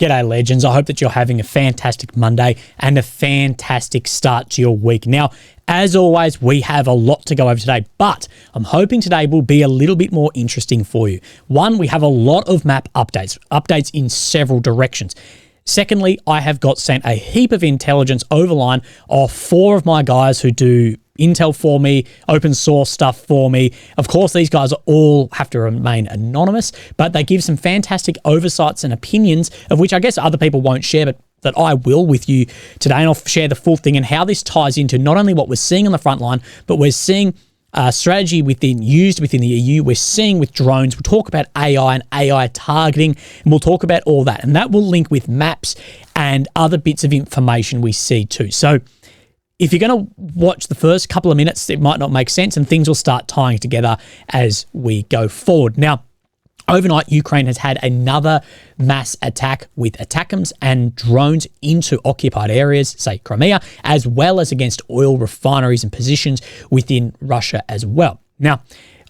G'day, legends. I hope that you're having a fantastic Monday and a fantastic start to your week. Now, as always, we have a lot to go over today, but I'm hoping today will be a little bit more interesting for you. One, we have a lot of map updates in several directions. Secondly, I have got sent a heap of intelligence overline of 4 of my guys who do intel for me, open source stuff for me. Of course, these guys all have to remain anonymous, but they give some fantastic oversights and opinions of which I guess other people won't share, but that I will with you today. And I'll share the full thing and how this ties into not only what we're seeing on the front line, but we're seeing strategy used within the EU. We're seeing with drones. We'll talk about AI and AI targeting, and we'll talk about all that. And that will link with maps and other bits of information we see too. So if you're going to watch the first couple of minutes, it might not make sense and things will start tying together as we go forward. Now, overnight, Ukraine has had another mass attack with ATACMS and drones into occupied areas, say Crimea, as well as against oil refineries and positions within Russia as well. Now,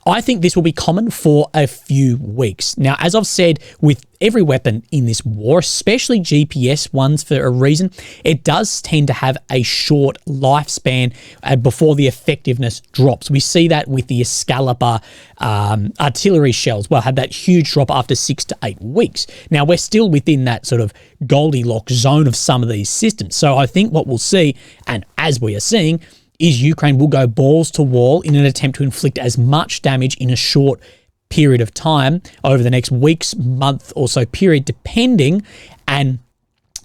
I think this will be common for a few weeks. Now, as I've said, with every weapon in this war, especially GPS ones for a reason, it does tend to have a short lifespan before the effectiveness drops. We see that with the Excalibur artillery shells. Well, had that huge drop after 6 to 8 weeks. Now, we're still within that sort of Goldilocks zone of some of these systems. So I think what we'll see, and as we are seeing, is Ukraine will go balls to wall in an attempt to inflict as much damage in a short period of time over the next weeks, month or so period, depending, and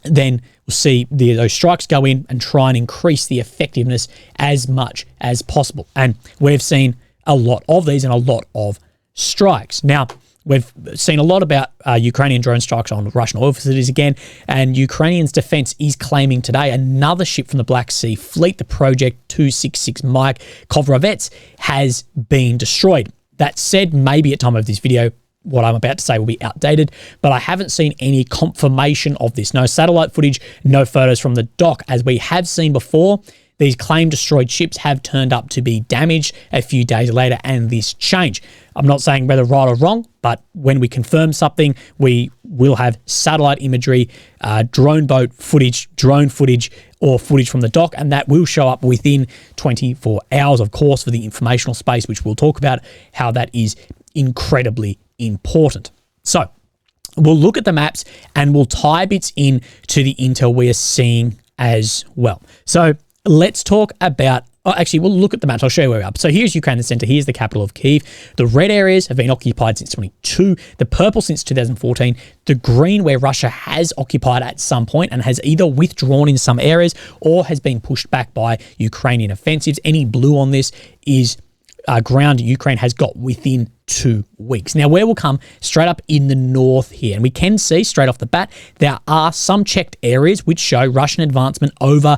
then we'll see those strikes go in and try and increase the effectiveness as much as possible. And we've seen a lot of these and a lot of strikes. Now, we've seen a lot about Ukrainian drone strikes on Russian oil facilities again, and Ukrainians' defense is claiming today another ship from the Black Sea Fleet, the Project 266 Mike Kovrovets, has been destroyed. That said, maybe at time of this video, what I'm about to say will be outdated, but I haven't seen any confirmation of this. No satellite footage, no photos from the dock. As we have seen before, these claimed destroyed ships have turned up to be damaged a few days later, and this changed. I'm not saying whether right or wrong, but when we confirm something, we will have satellite imagery, drone boat footage, drone footage, or footage from the dock, and that will show up within 24 hours, of course, for the informational space, which we'll talk about how that is incredibly important. So we'll look at the maps and we'll tie bits in to the intel we are seeing as well. So let's talk about, actually, we'll look at the maps. I'll show you where we're up. So here's Ukraine, the center. Here's the capital of Kyiv. The red areas have been occupied since 22, the purple since 2014, the green where Russia has occupied at some point and has either withdrawn in some areas or has been pushed back by Ukrainian offensives. Any blue on this is ground Ukraine has got within 2 weeks. Now, where we'll come straight up in the north here, and we can see straight off the bat, there are some checked areas which show Russian advancement over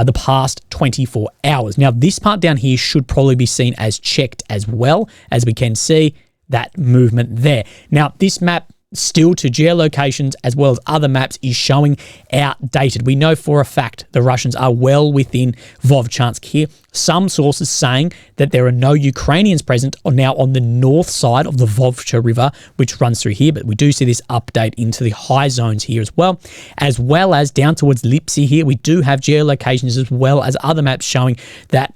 the past 24 hours. Now, this part down here should probably be seen as checked as well, as we can see that movement there. Now, this map still to geolocations as well as other maps is showing outdated. We know for a fact the Russians are well within Vovchansk here. Some sources saying that there are no Ukrainians present now on the north side of the Vovcha River, which runs through here, but we do see this update into the high zones here as well as down towards Lipsy here. We do have geolocations as well as other maps showing that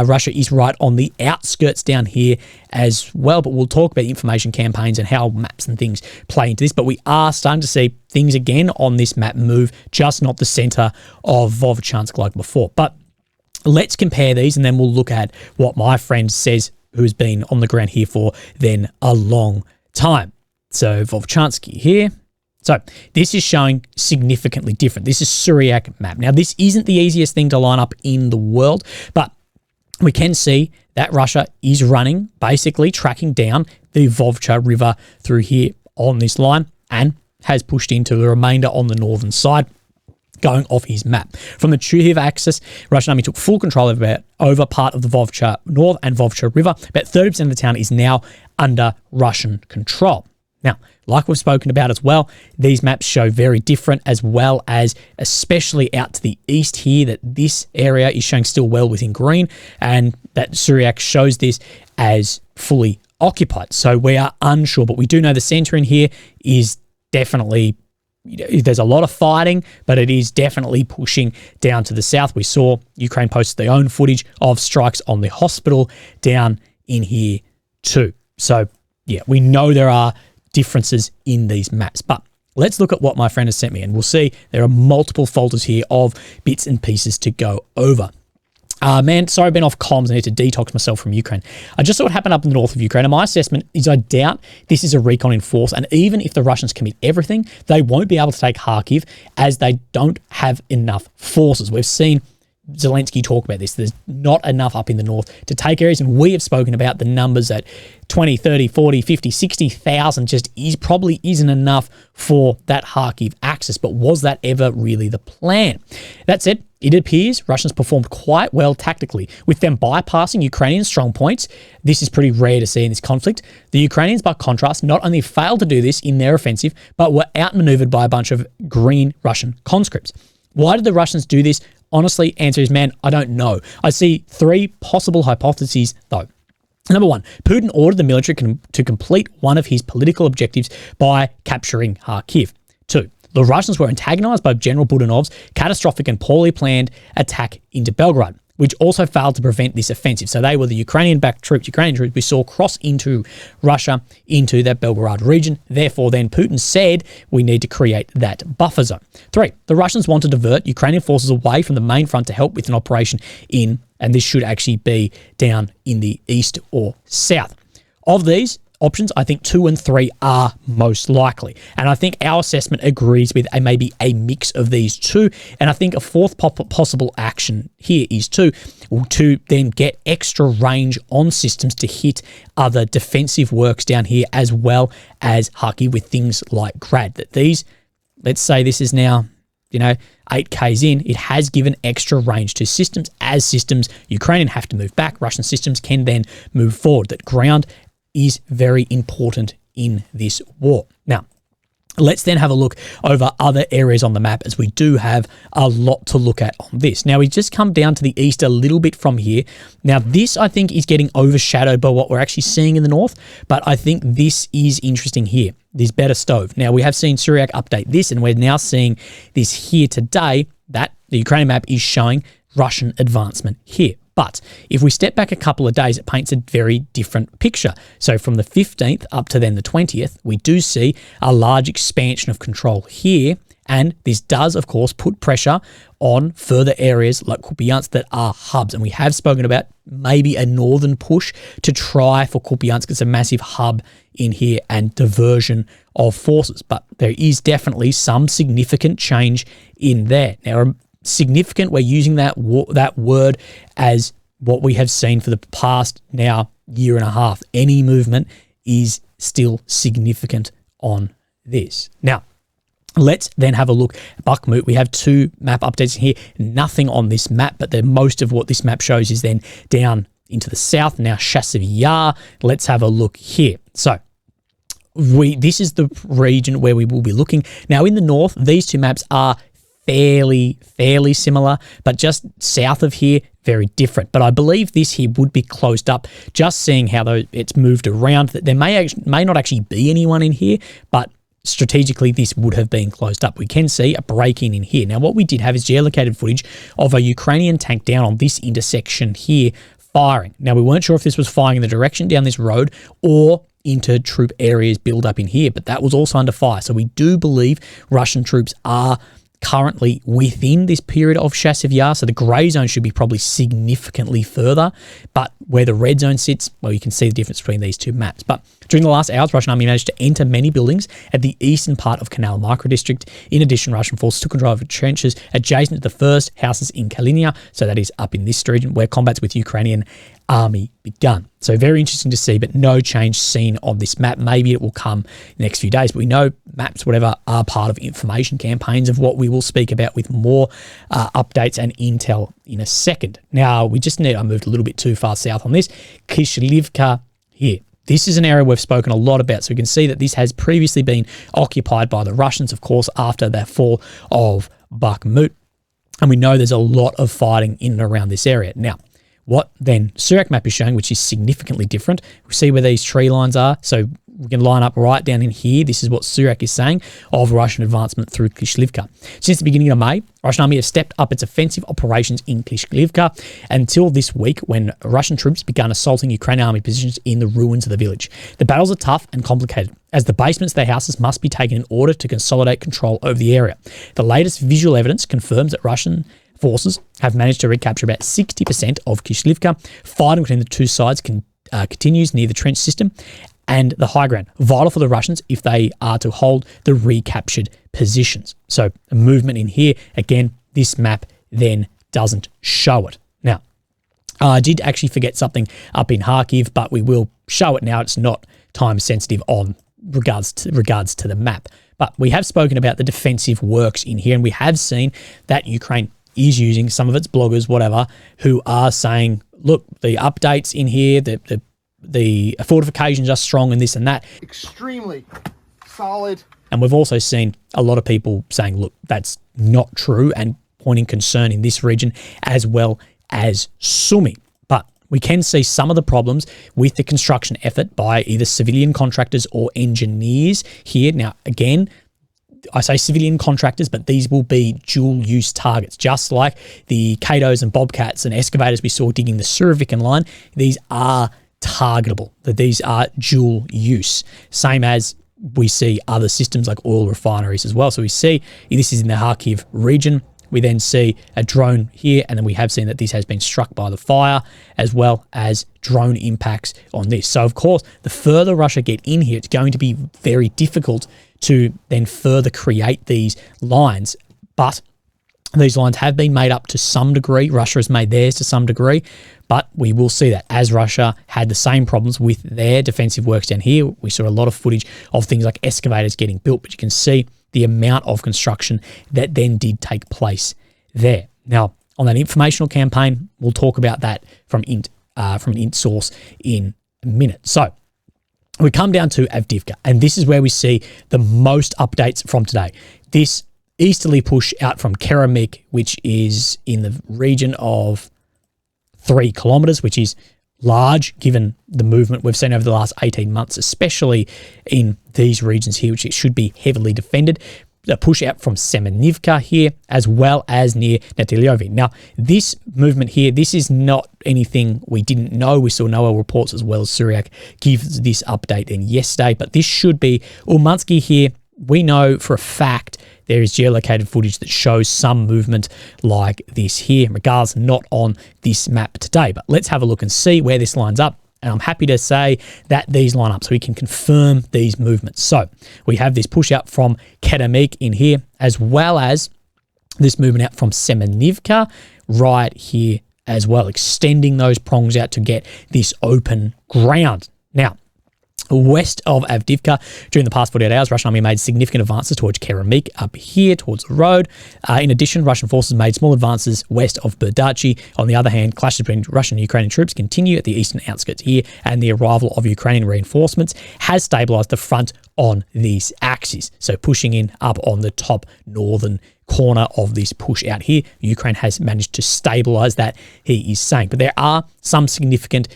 Russia is right on the outskirts down here as well, but we'll talk about information campaigns and how maps and things play into this. But we are starting to see things again on this map move, just not the center of Vovchansk like before. But let's compare these and then we'll look at what my friend says, who's been on the ground here for then a long time. So Vovchansk here. So this is showing significantly different. This is Syriac map. Now, this isn't the easiest thing to line up in the world, but we can see that Russia is running, basically tracking down the Vovcha River through here on this line and has pushed into the remainder on the northern side, going off his map. From the Chasiv axis, Russian army took full control over part of the Vovcha North and Vovcha River. About 30% of the town is now under Russian control. Now, like we've spoken about as well, these maps show very different, as well as especially out to the east here, that this area is showing still well within green, and that Syriac shows this as fully occupied. So we are unsure, but we do know the center in here is definitely there's a lot of fighting, but it is definitely pushing down to the south. We saw Ukraine posted their own footage of strikes on the hospital down in here too. So yeah, we know there are differences in these maps, but let's look at what my friend has sent me, and we'll see there are multiple folders here of bits and pieces to go over. Man, sorry I've been off comms. I need to detox myself from Ukraine. I just saw what happened up in the north of Ukraine, and my assessment is I doubt this is a recon in force, and even if the Russians commit everything, they won't be able to take Kharkiv as they don't have enough forces. We've seen Zelensky talk about this. There's not enough up in the north to take areas, and we have spoken about the numbers that 20, 30, 40, 50, 60,000 just probably isn't enough for that Kharkiv axis. But was that ever really the plan? That said, it appears Russians performed quite well tactically, with them bypassing Ukrainian strong points. This is pretty rare to see in this conflict. The Ukrainians, by contrast, not only failed to do this in their offensive, but were outmaneuvered by a bunch of green Russian conscripts. Why did the Russians do this? Honestly, answer is, man, I don't know. I see three possible hypotheses, though. Number one, Putin ordered the military to complete one of his political objectives by capturing Kharkiv. Two, the Russians were antagonized by General Budanov's catastrophic and poorly planned attack into Belgrade, which also failed to prevent this offensive. So they were the Ukrainian-backed troops, we saw cross into Russia, into that Belgrade region. Therefore, then Putin said we need to create that buffer zone. Three, the Russians want to divert Ukrainian forces away from the main front to help with an operation in, and this should actually be down in the east or south. Of these options, I think 2 and 3 are most likely. And I think our assessment agrees with maybe a mix of these two. And I think a fourth possible action here is to then get extra range on systems to hit other defensive works down here, as well as Kharkiv with things like Grad. That these, let's say this is now, 8Ks in, it has given extra range to systems. As systems, Ukrainian have to move back, Russian systems can then move forward. That ground is very important in this war. Now, let's then have a look over other areas on the map, as we do have a lot to look at on this. Now, we just come down to the east a little bit from here. Now, this, I think, is getting overshadowed by what we're actually seeing in the north, but I think this is interesting here, this better stove. Now, we have seen Syriac update this, and we're now seeing this here today, that the Ukrainian map is showing Russian advancement here. But if we step back a couple of days, it paints a very different picture. So from the 15th up to then the 20th, we do see a large expansion of control here. And this does, of course, put pressure on further areas like Kupiansk that are hubs. And we have spoken about maybe a northern push to try for Kupiansk. It's a massive hub in here and diversion of forces. But there is definitely some significant change in there. Now, significant, we're using that word as what we have seen for the past now year and a half. Any movement is still significant on this. Now, let's then have a look at Bakhmut. We have 2 map updates here. Nothing on this map, but most of what this map shows is then down into the south. Now, Chasiv Yar. Let's have a look here. So, this is the region where we will be looking. Now, in the north, these 2 maps are fairly similar, but just south of here, very different. But I believe this here would be closed up, just seeing how it's moved around. That there may not actually be anyone in here, but strategically this would have been closed up. We can see a break-in here. Now, what we did have is geolocated footage of a Ukrainian tank down on this intersection here firing. Now, we weren't sure if this was firing in the direction down this road or into troop areas build up in here, but that was also under fire. So we do believe Russian troops are currently within this period of Chasiv Yar, so the grey zone should be probably significantly further, but where the red zone sits, well, you can see the difference between these 2 maps. But during the last hours, Russian army managed to enter many buildings at the eastern part of Canal microdistrict. In addition, Russian forces took control of trenches adjacent to the first houses in Kalinia, so that is up in this region, where combats with Ukrainian army begun. So very interesting to see, but no change seen on this map. Maybe it will come in the next few days, but we know maps, whatever, are part of information campaigns of what we will speak about with more updates and intel in a second. Now, I moved a little bit too far south on this. Klishchiivka here. This is an area we've spoken a lot about, so we can see that this has previously been occupied by the Russians, of course, after the fall of Bakhmut. And we know there's a lot of fighting in and around this area. Now, what then Syriac map is showing, which is significantly different. We see where these tree lines are. So we can line up right down in here. This is what Surak is saying of Russian advancement through Klishchiivka. Since the beginning of May, Russian army has stepped up its offensive operations in Klishchiivka until this week when Russian troops began assaulting Ukrainian army positions in the ruins of the village. The battles are tough and complicated, as the basements of their houses must be taken in order to consolidate control over the area. The latest visual evidence confirms that Russian forces have managed to recapture about 60% of Klishchiivka. Fighting between the two sides continues near the trench system and the high ground, vital for the Russians if they are to hold the recaptured positions. So a movement in here, again, this map then doesn't show it. Now, I did actually forget something up in Kharkiv, but we will show it now. It's not time sensitive on regards to the map. But we have spoken about the defensive works in here, and we have seen that Ukraine is using some of its bloggers, whatever, who are saying, look, the updates in here, the fortifications are strong and this and that. Extremely solid. And we've also seen a lot of people saying, look, that's not true, and pointing concern in this region as well as Sumy. But we can see some of the problems with the construction effort by either civilian contractors or engineers here. Now, again, I say civilian contractors, but these will be dual-use targets, just like the Katos and Bobcats and excavators we saw digging the Surovikin line. These are targetable, that these are dual use, same as we see other systems like oil refineries as well. So we see this is in the Kharkiv region. We then see a drone here, and then we have seen that this has been struck by the fire, as well as drone impacts on this. So of course, the further Russia get in here, it's going to be very difficult to then further create these lines. But these lines have been made up to some degree. Russia has made theirs to some degree, but we will see that as Russia had the same problems with their defensive works down here. We saw a lot of footage of things like excavators getting built, but you can see the amount of construction that then did take place there. Now, on that informational campaign, we'll talk about that from an int source in a minute. So we come down to Avdiivka, and this is where we see the most updates from today. This easterly push out from Keramik, which is in the region of 3 kilometers, which is large given the movement we've seen over the last 18 months, especially in these regions here, which it should be heavily defended. The push out from Semenivka here, as well as near Natilyovi. Now, this movement here, this is not anything we didn't know. We saw Noel reports as well as Surak give this update in yesterday, but this should be Ulmansky here. We know for a fact there is geolocated footage that shows some movement like this here. Regardless, not on this map today, but let's have a look and see where this lines up. And I'm happy to say that these line up so we can confirm these movements. So we have this push out from Keramik in here, as well as this movement out from Semenivka right here as well, extending those prongs out to get this open ground. Now, west of Avdiivka, during the past 48 hours, Russian army made significant advances towards Keramik up here towards the road. In addition, Russian forces made small advances west of Berdachi. On the other hand, clashes between Russian and Ukrainian troops continue at the eastern outskirts here, and the arrival of Ukrainian reinforcements has stabilized the front on these axes. So pushing in up on the top northern corner of this push out here, Ukraine has managed to stabilize that, he is saying. But there are some significant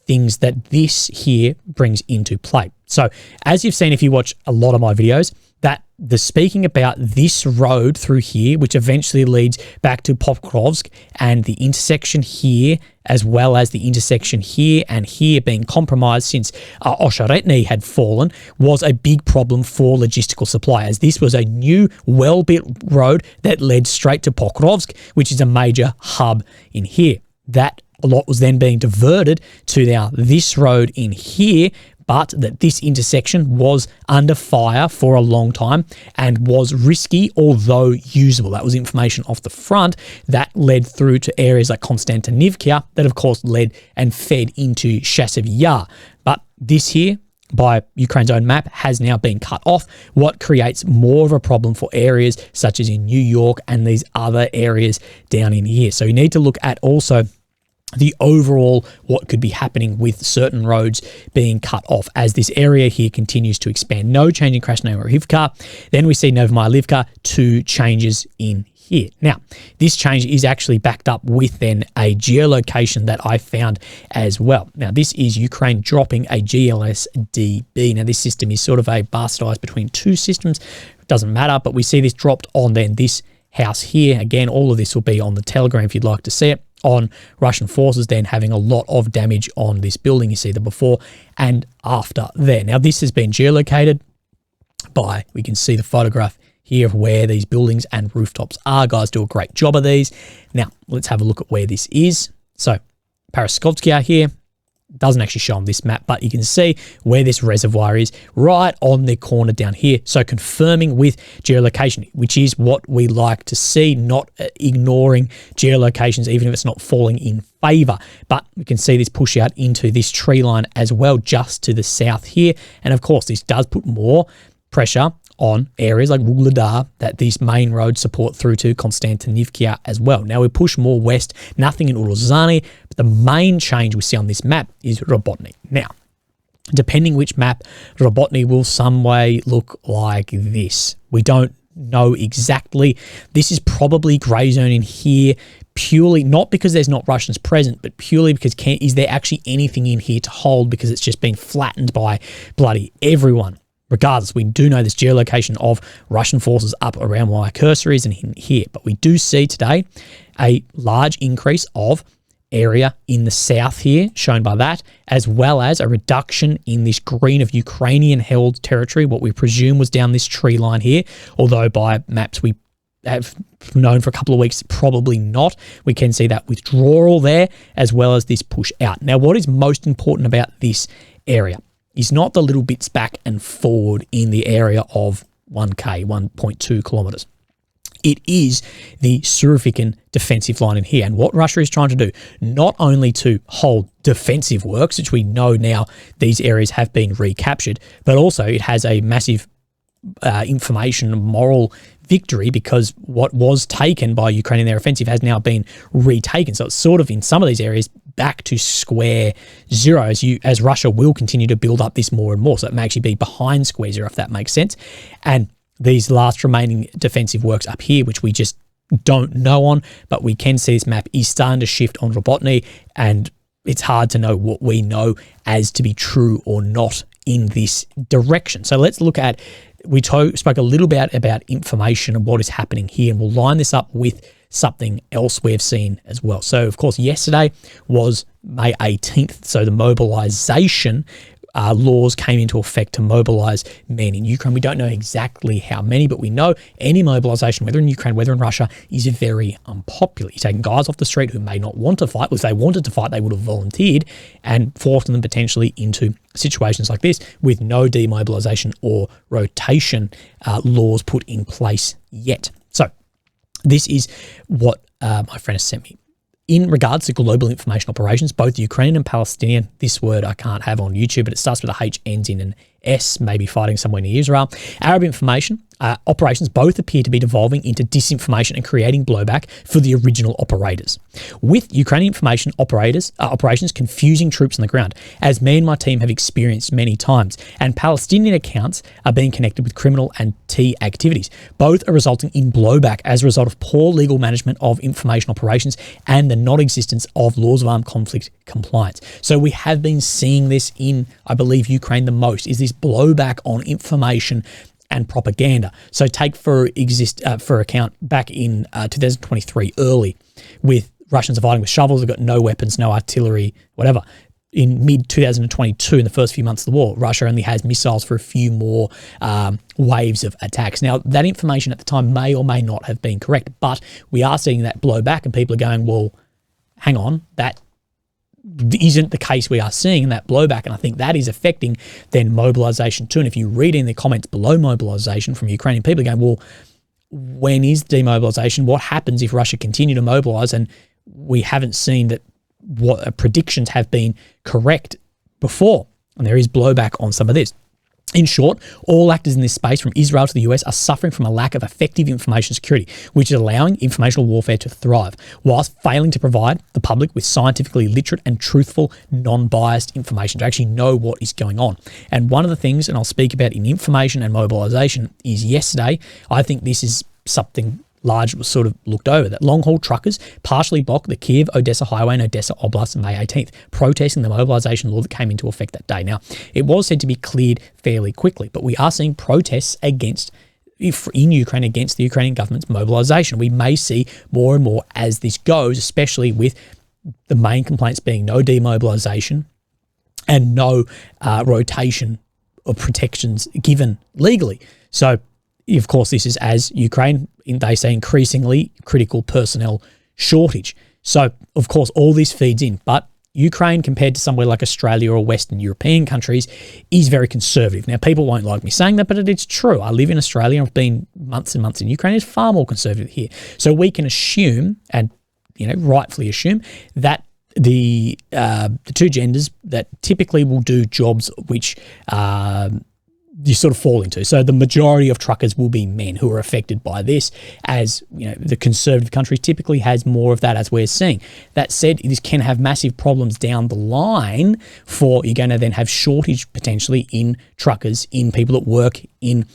things that this here brings into play. So as you've seen, if you watch a lot of my videos, that the speaking about this road through here, which eventually leads back to Pokrovsk, and the intersection here, as well as the intersection here and here being compromised since Osheretny had fallen, was a big problem for logistical supply, as this was a new, well-built road that led straight to Pokrovsk, which is a major hub in here. That a lot was then being diverted to now this road in here, but that this intersection was under fire for a long time and was risky, although usable. That was information off the front that led through to areas like Konstantinivka that, of course, led and fed into Chasiv Yar. But this here, by Ukraine's own map, has now been cut off, what creates more of a problem for areas such as in New York and these other areas down in here. So you need to look at also the overall what could be happening with certain roads being cut off as this area here continues to expand. No change in Krasnoyarivka. Then we see Novomylivka, 2 changes in here. Now, this change is actually backed up with then a geolocation that I found as well. Now, this is Ukraine dropping a GLSDB. Now, this system is sort of a bastardized between two systems. It doesn't matter, but we see this dropped on then this house here. Again, all of this will be on the Telegram if you'd like to see it. On Russian forces then having a lot of damage on this building. You see the before and after there. Now, this has been geolocated by, we can see the photograph here of where these buildings and rooftops are. Guys do a great job of these. Now, let's have a look at where this is. So, Paraskovsky here. Doesn't actually show on this map, but you can see where this reservoir is right on the corner down here. So confirming with geolocation, which is what we like to see, not ignoring geolocations, even if it's not falling in favor. But we can see this push out into this tree line as well, just to the south here. And of course, this does put more pressure on areas like Vuhledar that these main roads support through to Thankyou as well. Now we push more west, nothing in Uruzani, but the main change we see on this map is Robotyne. Now, depending which map, Robotyne will some way look like this. We don't know exactly. This is probably grey zone in here, purely not because there's not Russians present, but purely because is there actually anything in here to hold, because it's just been flattened by bloody everyone. Regardless, we do know this geolocation of Russian forces up around where my cursor is and in here. But we do see today a large increase of area in the south here, shown by that, as well as a reduction in this green of Ukrainian-held territory, what we presume was down this tree line here, although by maps we have known for a couple of weeks, probably not. We can see that withdrawal there, as well as this push out. Now, what is most important about this area is not the little bits back and forward in the area of 1K, 1.2 kilometers. It is the Surovikin defensive line in here. And what Russia is trying to do, not only to hold defensive works, which we know now these areas have been recaptured, but also it has a massive information moral victory, because what was taken by Ukraine in their offensive has now been retaken. So it's sort of in some of these areas back to square zero as Russia will continue to build up this more and more. So it may actually be behind square zero, if that makes sense. And these last remaining defensive works up here, which we just don't know on, but we can see this map is starting to shift on Robotyne, and it's hard to know what we know as to be true or not in this direction. So let's look at, we spoke a little bit about information and what is happening here, and we'll line this up with something else we've seen as well. So, of course, yesterday was May 18th, so the mobilization laws came into effect to mobilize men in Ukraine. We don't know exactly how many, but we know any mobilization, whether in Ukraine, whether in Russia, is very unpopular. You're taking guys off the street who may not want to fight. Well, if they wanted to fight, they would have volunteered, and forcing them potentially into situations like this with no demobilization or rotation laws put in place yet. So this is what my friend has sent me. In regards to global information operations, both Ukrainian and Palestinian, this word I can't have on YouTube, but it starts with a H, ends in an S, maybe fighting somewhere near Israel. Arab information operations both appear to be devolving into disinformation and creating blowback for the original operators. With Ukrainian information operations confusing troops on the ground, as me and my team have experienced many times, and Palestinian accounts are being connected with criminal and T activities. Both are resulting in blowback as a result of poor legal management of information operations and the non-existence of laws of armed conflict compliance. So we have been seeing this in, I believe, Ukraine the most, is this blowback on information and propaganda. So take for account back in 2023 early, with Russians fighting with shovels, they've got no weapons, no artillery, whatever. In mid-2022, in the first few months of the war, Russia only has missiles for a few more waves of attacks. Now, that information at the time may or may not have been correct, but we are seeing that blowback, and people are going, well, hang on, that isn't the case we are seeing, that blowback, and I think that is affecting then mobilization too. And if you read in the comments below mobilization from Ukrainian people, are going, well, when is demobilization? What happens if Russia continue to mobilize? And we haven't seen that what predictions have been correct before, and there is blowback on some of this. In short, all actors in this space, from Israel to the US, are suffering from a lack of effective information security, which is allowing informational warfare to thrive, whilst failing to provide the public with scientifically literate and truthful, non-biased information to actually know what is going on. And one of the things, and I'll speak about in information and mobilization, is yesterday, I think this is something large was sort of looked over, that long-haul truckers partially blocked the Kiev-Odessa highway in Odessa Oblast on May 18th, protesting the mobilization law that came into effect that day. Now, it was said to be cleared fairly quickly, but we are seeing protests in Ukraine against the Ukrainian government's mobilization. We may see more and more as this goes, especially with the main complaints being no demobilization and no rotation of protections given legally. So, of course, this is as Ukraine, they say, increasingly critical personnel shortage. So, of course, all this feeds in. But Ukraine, compared to somewhere like Australia or Western European countries, is very conservative. Now, people won't like me saying that, but it's true. I live in Australia. I've been months and months in Ukraine. It's far more conservative here. So we can assume, and rightfully assume, that the two genders that typically will do jobs which you sort of fall into. So the majority of truckers will be men who are affected by this, as the conservative country typically has more of that, as we're seeing. That said, this can have massive problems down the line for you're going to then have shortage potentially in truckers, in people that work in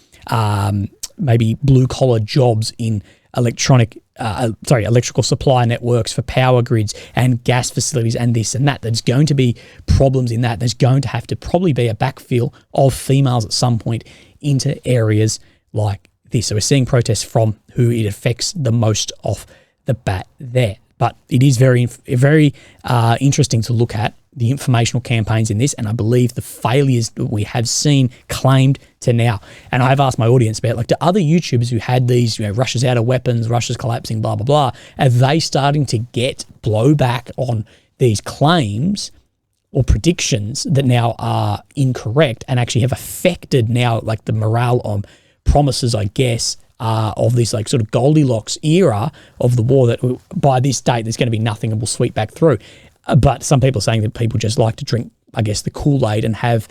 maybe blue collar jobs in electrical supply networks for power grids and gas facilities and this and that. There's going to be problems in that. There's going to have to probably be a backfill of females at some point into areas like this. So we're seeing protests from who it affects the most off the bat there. But it is very, very interesting to look at the informational campaigns in this, and I believe the failures that we have seen claimed to now. And I've asked my audience about, do other YouTubers who had these, Russia's out of weapons, Russia's collapsing, blah, blah, blah, are they starting to get blowback on these claims or predictions that now are incorrect and actually have affected now, the morale on promises, I guess, of this sort of Goldilocks era of the war, that by this date there's going to be nothing and we'll sweep back through. But some people are saying that people just like to drink, I guess, the Kool-Aid and have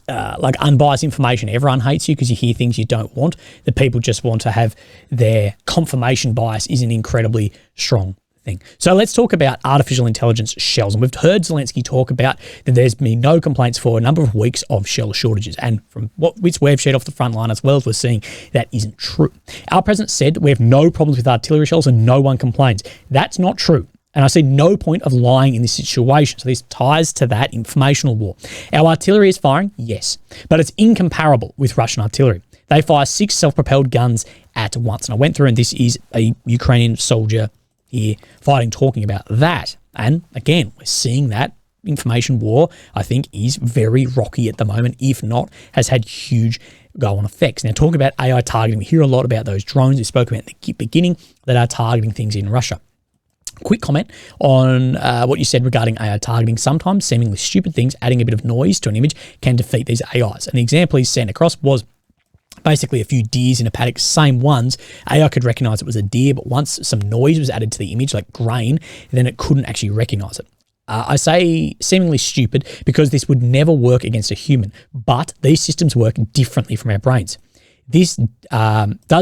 unbiased information. Everyone hates you because you hear things you don't want. The people just want to have their confirmation bias is an incredibly strong thing. So let's talk about artificial intelligence shells. And we've heard Zelensky talk about that there's been no complaints for a number of weeks of shell shortages. And from which we've shared off the front line as well as we're seeing, that isn't true. Our president said that we have no problems with artillery shells and no one complains. That's not true. And I see no point of lying in this situation. So this ties to that informational war. Our artillery is firing, yes, but it's incomparable with Russian artillery. They fire 6 self-propelled guns at once. And I went through, and this is a Ukrainian soldier here fighting, talking about that. And again, we're seeing that information war, I think, is very rocky at the moment, if not, has had huge go-on effects. Now, talking about AI targeting, we hear a lot about those drones we spoke about at the beginning that are targeting things in Russia. Quick comment on what you said regarding AI targeting. Sometimes seemingly stupid things, adding a bit of noise to an image, can defeat these AIs. And the example he's sent across was basically a few deers in a paddock, same ones. AI could recognize it was a deer, but once some noise was added to the image, like grain, then it couldn't actually recognize it. I say seemingly stupid because this would never work against a human, but these systems work differently from our brains. Does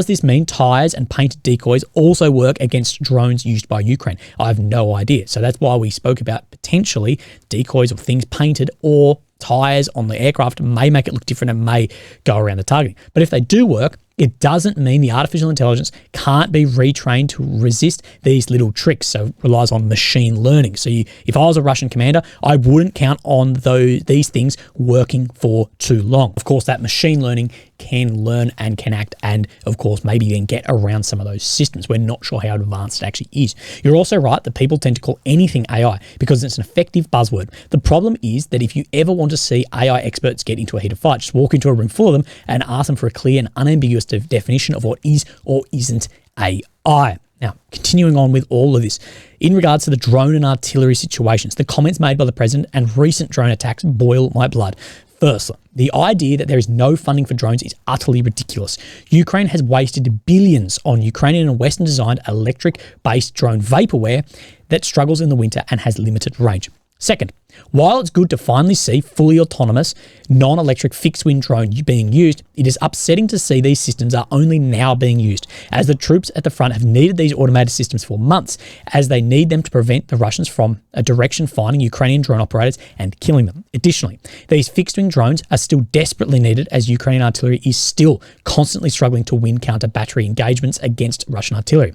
this mean tires and painted decoys also work against drones used by Ukraine? I have no idea. So that's why we spoke about potentially decoys or things painted or tires on the aircraft may make it look different and may go around the targeting. But if they do work, it doesn't mean the artificial intelligence can't be retrained to resist these little tricks. So it relies on machine learning. So if I was a Russian commander, I wouldn't count on these things working for too long. Of course, that machine learning can learn and can act and, of course, maybe then get around some of those systems. We're not sure how advanced it actually is. You're also right that people tend to call anything AI because it's an effective buzzword. The problem is that if you ever want to see AI experts get into a heated fight, just walk into a room full of them and ask them for a clear and unambiguous definition of what is or isn't AI. Now, continuing on with all of this, in regards to the drone and artillery situations, the comments made by the president and recent drone attacks boil my blood. Firstly, the idea that there is no funding for drones is utterly ridiculous. Ukraine has wasted billions on Ukrainian and Western-designed electric-based drone vaporware that struggles in the winter and has limited range. Second, While it's good to finally see fully autonomous, non-electric fixed-wing drone being used, it is upsetting to see these systems are only now being used, as the troops at the front have needed these automated systems for months, as they need them to prevent the Russians from a direction finding Ukrainian drone operators and killing them. Additionally, these fixed-wing drones are still desperately needed, as Ukrainian artillery is still constantly struggling to win counter-battery engagements against Russian artillery,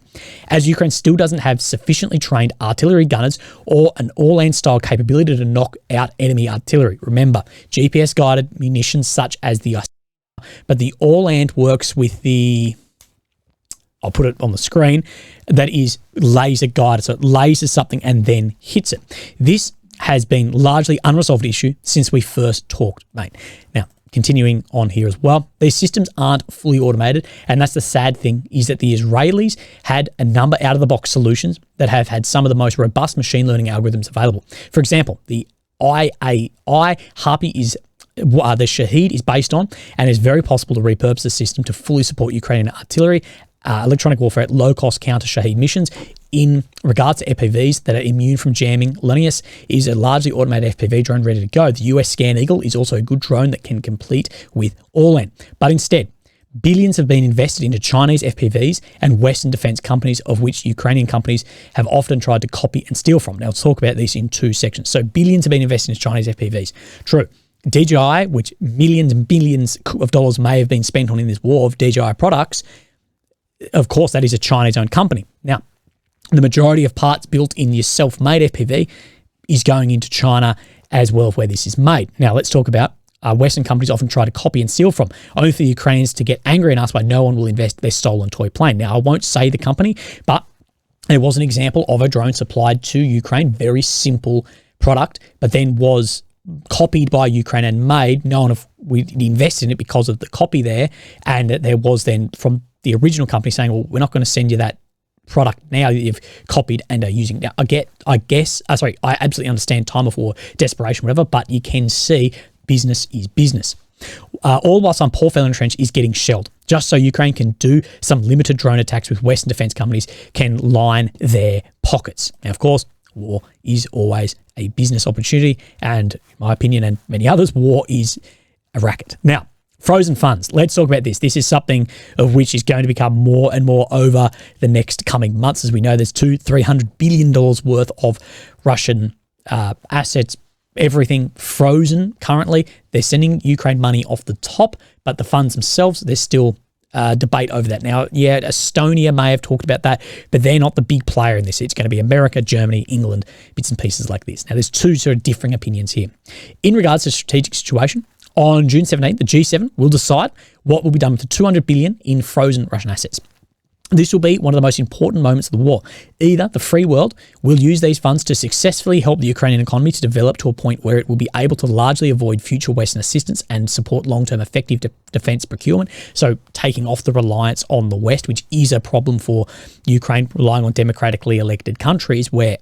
as Ukraine still doesn't have sufficiently trained artillery gunners or an all-land style capability to knock out enemy artillery. Remember, GPS-guided munitions such as the but the all-land works with the, I'll put it on the screen, that is laser guided. So it lasers something and then hits it. This has been largely unresolved issue since we first talked, mate. Now, continuing on here as well, these systems aren't fully automated, and that's the sad thing, is that the Israelis had a number out-of-the-box solutions that have had some of the most robust machine learning algorithms available. For example, the IAI Harpy is the Shahed is based on, and it's very possible to repurpose the system to fully support Ukrainian artillery, electronic warfare, low-cost counter-Shahed missions. In regards to FPVs that are immune from jamming, Linus is a largely automated FPV drone ready to go. The US Scan Eagle is also a good drone that can complete with all-in. But instead, billions have been invested into Chinese FPVs and Western defense companies, of which Ukrainian companies have often tried to copy and steal from. Now, let's talk about this in two sections. So billions have been invested in Chinese FPVs. True. DJI, which millions and billions of dollars may have been spent on in this war of DJI products, of course, that is a Chinese-owned company. Now, the majority of parts built in your self-made FPV is going into China as well, where this is made. Now, let's talk about Western companies often try to copy and steal from, only for the Ukrainians to get angry and ask why no one will invest their stolen toy plane. Now, I won't say the company, but there was an example of a drone supplied to Ukraine, very simple product, but then was copied by Ukraine and made. No one we invested in it because of the copy there, and there was then from the original company saying, well, we're not going to send you that product now that you've copied and are using. Now, I absolutely understand time of war, desperation, whatever, but you can see business is business. All while some poor fellow trench is getting shelled, just so Ukraine can do some limited drone attacks with Western defense companies can line their pockets. Now, of course, war is always a business opportunity, and in my opinion and many others, war is a racket. Now, frozen funds. Let's talk about this. This is something of which is going to become more and more over the next coming months. As we know, there's $300 billion worth of Russian assets, everything frozen currently. They're sending Ukraine money off the top, but the funds themselves, there's still debate over that. Now, yeah, Estonia may have talked about that, but they're not the big player in this. It's going to be America, Germany, England, bits and pieces like this. Now, there's two sort of differing opinions here. In regards to strategic situation, on June 17th, the G7 will decide what will be done with the $200 billion in frozen Russian assets. This will be one of the most important moments of the war. Either the free world will use these funds to successfully help the Ukrainian economy to develop to a point where it will be able to largely avoid future Western assistance and support long-term effective defense procurement, so taking off the reliance on the West, which is a problem for Ukraine, relying on democratically elected countries where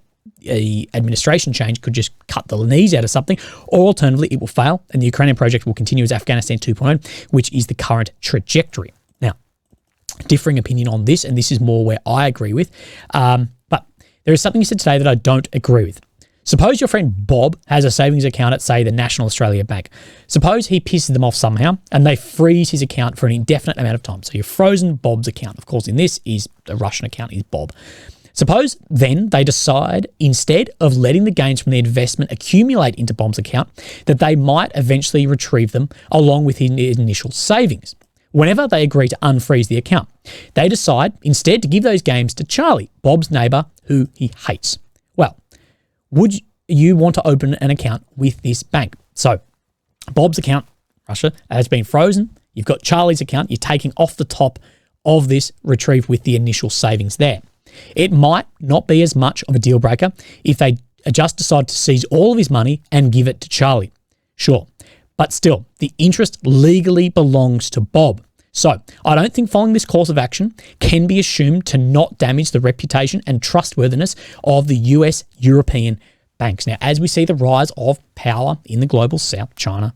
a administration change could just cut the knees out of something, or alternatively, it will fail and the Ukrainian project will continue as Afghanistan 2.0, which is the current trajectory. Now, differing opinion on this, and this is more where I agree with, but there is something you said today that I don't agree with. Suppose your friend Bob has a savings account at, say, the National Australia Bank. Suppose he pisses them off somehow and they freeze his account for an indefinite amount of time. So you've frozen Bob's account. Of course, in this is the Russian account is Bob. Suppose then they decide, instead of letting the gains from the investment accumulate into Bob's account, that they might eventually retrieve them along with his initial savings. Whenever they agree to unfreeze the account, they decide instead to give those gains to Charlie, Bob's neighbour, who he hates. Well, would you want to open an account with this bank? So Bob's account, Russia, has been frozen. You've got Charlie's account. You're taking off the top of this retrieve with the initial savings there. It might not be as much of a deal breaker if they just decide to seize all of his money and give it to Charlie. Sure, but still, the interest legally belongs to Bob. So I don't think following this course of action can be assumed to not damage the reputation and trustworthiness of the US European banks. Now, as we see the rise of power in the global south, China,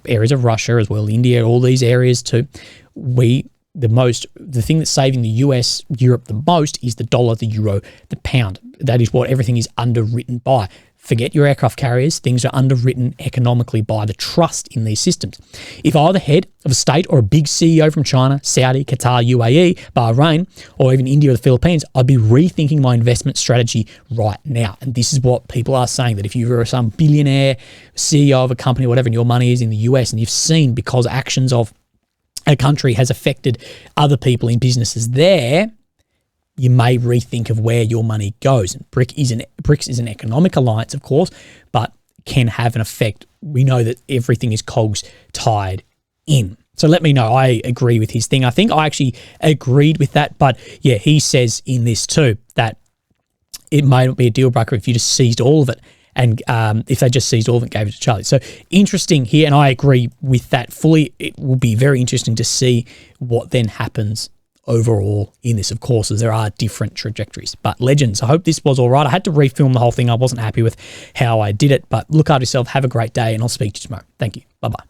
areas of Russia as well, India, all these areas too, the thing that's saving the US, Europe the most is the dollar, the euro, the pound. That is what everything is underwritten by. Forget your aircraft carriers. Things are underwritten economically by the trust in these systems. If I were the head of a state or a big CEO from China, Saudi, Qatar, UAE, Bahrain, or even India or the Philippines, I'd be rethinking my investment strategy right now. And this is what people are saying, that if you're some billionaire, CEO of a company, whatever, and your money is in the US, and you've seen because actions of a country has affected other people in businesses there, you may rethink of where your money goes. And BRICS is an economic alliance, of course, but can have an effect. We know that everything is cogs tied in. So let me know. I agree with his thing. I think I actually agreed with that. But yeah, he says in this too that it may not be a deal breaker if you just seized all of it. And if they just seized all of it and gave it to Charlie. So interesting here, and I agree with that fully. It will be very interesting to see what then happens overall in this, of course, as there are different trajectories. But legends, I hope this was all right. I had to refilm the whole thing. I wasn't happy with how I did it, but look after yourself. Have a great day, and I'll speak to you tomorrow. Thank you. Bye-bye.